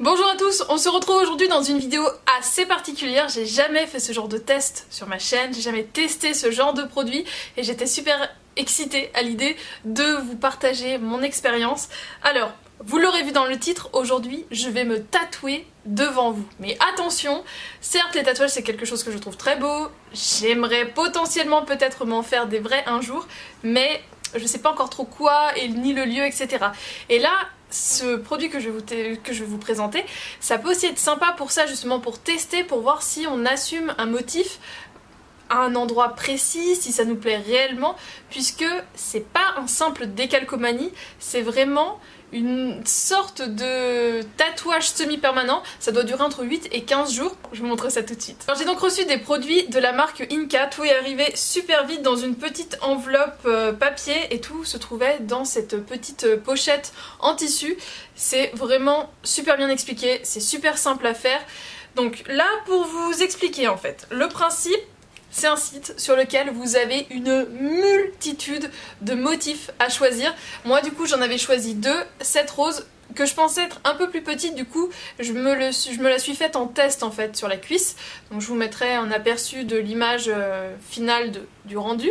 Bonjour à tous, on se retrouve aujourd'hui dans une vidéo assez particulière. J'ai jamais fait ce genre de test sur ma chaîne, j'ai jamais testé ce genre de produit et j'étais super excitée à l'idée de vous partager mon expérience. Alors, vous l'aurez vu dans le titre, aujourd'hui je vais me tatouer devant vous. Mais attention, certes les tatouages c'est quelque chose que je trouve très beau, j'aimerais potentiellement peut-être m'en faire des vrais un jour, mais je sais pas encore trop quoi et ni le lieu, etc. Et là, ce produit que je vais vous présenter, ça peut aussi être sympa pour ça, justement pour tester, pour voir si on assume un motif à un endroit précis, si ça nous plaît réellement, puisque c'est pas un simple décalcomanie, c'est vraiment une sorte de tatouage semi-permanent. Ça doit durer entre 8 et 15 jours. Je vais vous montrer ça tout de suite. J'ai donc reçu des produits de la marque Inca. Tout est arrivé super vite dans une petite enveloppe papier et tout se trouvait dans cette petite pochette en tissu. C'est vraiment super bien expliqué, c'est super simple à faire. Donc là, pour vous expliquer en fait, le principe, c'est un site sur lequel vous avez une multitude de motifs à choisir. Moi du coup j'en avais choisi deux, cette rose que je pensais être un peu plus petite, du coup je me la suis faite en test en fait sur la cuisse. Donc je vous mettrai un aperçu de l'image finale du rendu.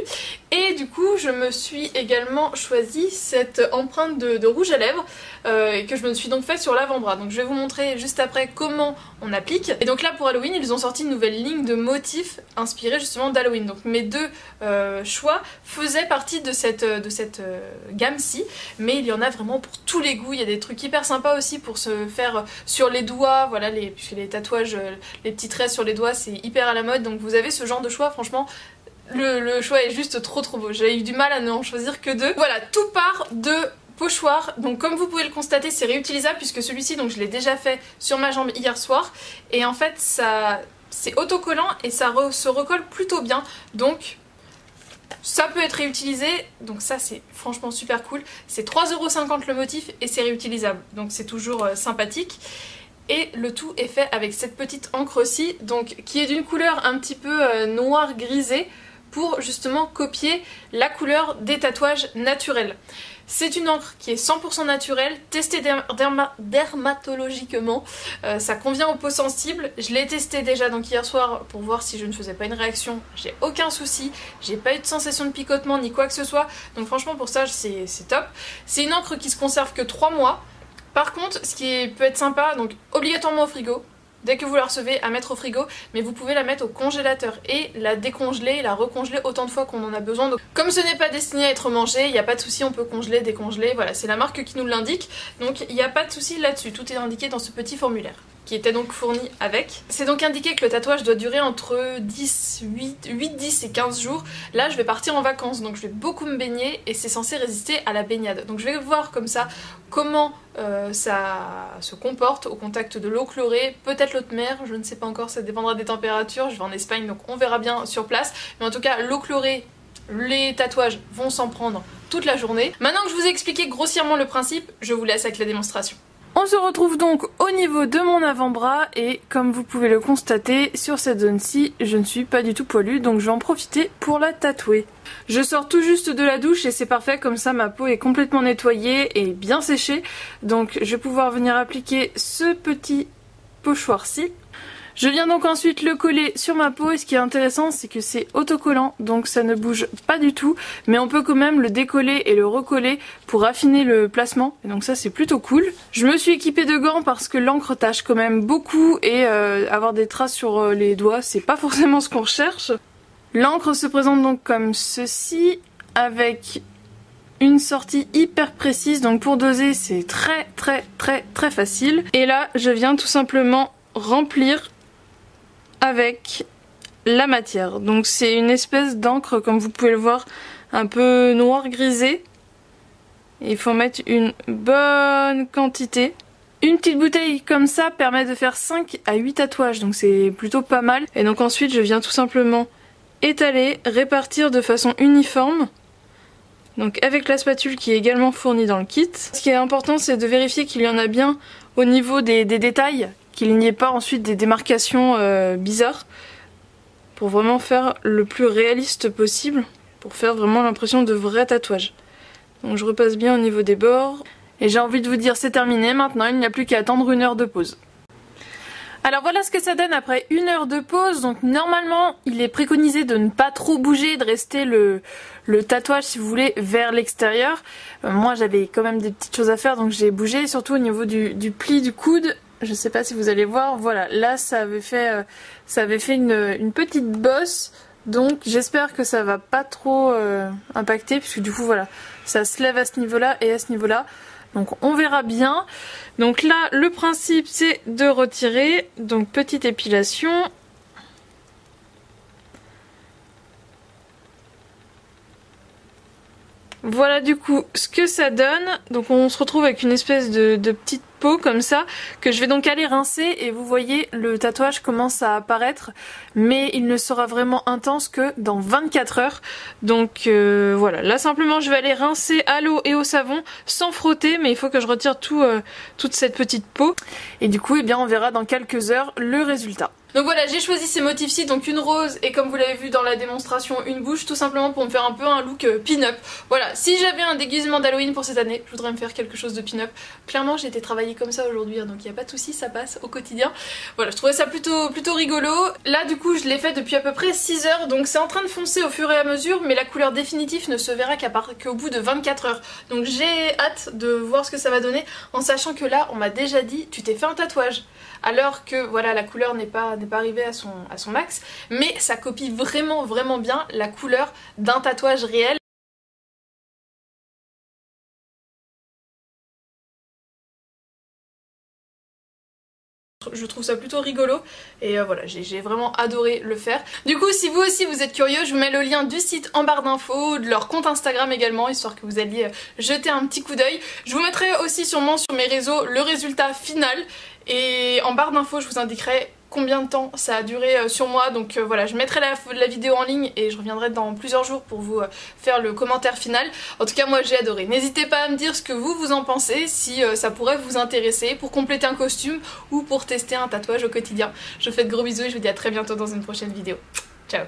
Et du coup je me suis également choisi cette empreinte de rouge à lèvres que je me suis donc faite sur l'avant-bras. Donc je vais vous montrer juste après comment on applique. Et donc là pour Halloween ils ont sorti une nouvelle ligne de motifs inspirés justement d'Halloween. Donc mes deux choix faisaient partie de cette gamme-ci, mais il y en a vraiment pour tous les goûts. Il y a des trucs hyper sympa aussi pour se faire sur les doigts, voilà, puisque les tatouages, les petits traits sur les doigts c'est hyper à la mode, donc vous avez ce genre de choix. Franchement le choix est juste trop beau, j'ai eu du mal à n'en choisir que deux. Voilà, tout part de pochoir, donc comme vous pouvez le constater c'est réutilisable puisque celui-ci donc je l'ai déjà fait sur ma jambe hier soir et en fait ça c'est autocollant et ça se recolle plutôt bien, donc ça peut être réutilisé, donc ça c'est franchement super cool. C'est 3,50 € le motif et c'est réutilisable, donc c'est toujours sympathique. Et le tout est fait avec cette petite encre-ci, donc qui est d'une couleur un petit peu noir grisé, pour justement copier la couleur des tatouages naturels. C'est une encre qui est 100% naturelle, testée dermatologiquement, ça convient aux peaux sensibles. Je l'ai testé déjà donc hier soir pour voir si je ne faisais pas une réaction, j'ai aucun souci, j'ai pas eu de sensation de picotement ni quoi que ce soit, donc franchement pour ça c'est top. C'est une encre qui se conserve que 3 mois, par contre ce qui peut être sympa, donc obligatoirement au frigo, dès que vous la recevez à mettre au frigo, mais vous pouvez la mettre au congélateur et la décongeler, la recongeler autant de fois qu'on en a besoin. Donc, comme ce n'est pas destiné à être mangé, il n'y a pas de souci, on peut congeler, décongeler, voilà, c'est la marque qui nous l'indique, donc il n'y a pas de souci là-dessus, tout est indiqué dans ce petit formulaire qui était donc fourni avec. C'est donc indiqué que le tatouage doit durer entre 10 et 15 jours. Là je vais partir en vacances donc je vais beaucoup me baigner et c'est censé résister à la baignade. Donc je vais voir comme ça comment ça se comporte au contact de l'eau chlorée, peut-être l'eau de mer, je ne sais pas encore, ça dépendra des températures, je vais en Espagne donc on verra bien sur place. Mais en tout cas l'eau chlorée, les tatouages vont s'en prendre toute la journée. Maintenant que je vous ai expliqué grossièrement le principe, je vous laisse avec la démonstration. On se retrouve donc au niveau de mon avant-bras et comme vous pouvez le constater, sur cette zone-ci, je ne suis pas du tout poilue, donc je vais en profiter pour la tatouer. Je sors tout juste de la douche et c'est parfait, comme ça ma peau est complètement nettoyée et bien séchée. Donc je vais pouvoir venir appliquer ce petit pochoir-ci. Je viens donc ensuite le coller sur ma peau et ce qui est intéressant c'est que c'est autocollant donc ça ne bouge pas du tout, mais on peut quand même le décoller et le recoller pour affiner le placement et donc ça c'est plutôt cool. Je me suis équipée de gants parce que l'encre tâche quand même beaucoup et avoir des traces sur les doigts c'est pas forcément ce qu'on recherche. L'encre se présente donc comme ceci avec une sortie hyper précise, donc pour doser c'est très facile. Et là je viens tout simplement remplir avec la matière. Donc c'est une espèce d'encre comme vous pouvez le voir un peu noir grisé. Il faut mettre une bonne quantité. Une petite bouteille comme ça permet de faire 5 à 8 tatouages donc c'est plutôt pas mal. Et donc ensuite je viens tout simplement étaler, répartir de façon uniforme. Donc avec la spatule qui est également fournie dans le kit. Ce qui est important c'est de vérifier qu'il y en a bien au niveau des détails, qu'il n'y ait pas ensuite des démarcations bizarres, pour vraiment faire le plus réaliste possible, pour faire vraiment l'impression de vrai tatouage. Donc je repasse bien au niveau des bords. Et j'ai envie de vous dire c'est terminé, maintenant il n'y a plus qu'à attendre 1 heure de pause. Alors voilà ce que ça donne après 1 heure de pause. Donc normalement il est préconisé de ne pas trop bouger, de rester le tatouage si vous voulez vers l'extérieur. Moi j'avais quand même des petites choses à faire donc j'ai bougé, surtout au niveau du pli du coude. Je sais pas si vous allez voir, voilà, là ça avait fait une petite bosse. Donc j'espère que ça va pas trop impacter puisque du coup voilà, ça se lève à ce niveau-là et à ce niveau-là. Donc on verra bien. Donc là le principe c'est de retirer, donc petite épilation. Voilà du coup ce que ça donne. Donc on se retrouve avec une espèce de petite peau comme ça que je vais donc aller rincer et vous voyez le tatouage commence à apparaître mais il ne sera vraiment intense que dans 24 heures. Donc voilà, là simplement je vais aller rincer à l'eau et au savon sans frotter mais il faut que je retire toute cette petite peau et du coup eh bien on verra dans quelques heures le résultat. Donc voilà, j'ai choisi ces motifs-ci, donc une rose et comme vous l'avez vu dans la démonstration, une bouche, tout simplement pour me faire un peu un look pin-up. Voilà, si j'avais un déguisement d'Halloween pour cette année, je voudrais me faire quelque chose de pin-up. Clairement, j'ai été travailler comme ça aujourd'hui, hein, donc il n'y a pas de souci, ça passe au quotidien. Voilà, je trouvais ça plutôt rigolo. Là, du coup, je l'ai fait depuis à peu près 6 heures, donc c'est en train de foncer au fur et à mesure, mais la couleur définitive ne se verra qu'au bout de 24 heures. Donc j'ai hâte de voir ce que ça va donner, en sachant que là, on m'a déjà dit, tu t'es fait un tatouage. Alors que voilà, la couleur n'est pas arrivée à son max, mais ça copie vraiment bien la couleur d'un tatouage réel. Je trouve ça plutôt rigolo et voilà, j'ai vraiment adoré le faire. Du coup, si vous aussi vous êtes curieux, je vous mets le lien du site en barre d'infos, de leur compte Instagram également, histoire que vous alliez jeter un petit coup d'œil. Je vous mettrai aussi sûrement sur mes réseaux le résultat final et en barre d'infos je vous indiquerai combien de temps ça a duré sur moi. Donc voilà, je mettrai la vidéo en ligne et je reviendrai dans plusieurs jours pour vous faire le commentaire final. En tout cas moi j'ai adoré. N'hésitez pas à me dire ce que vous en pensez, si ça pourrait vous intéresser pour compléter un costume ou pour tester un tatouage au quotidien. Je vous fais de gros bisous et je vous dis à très bientôt dans une prochaine vidéo. Ciao.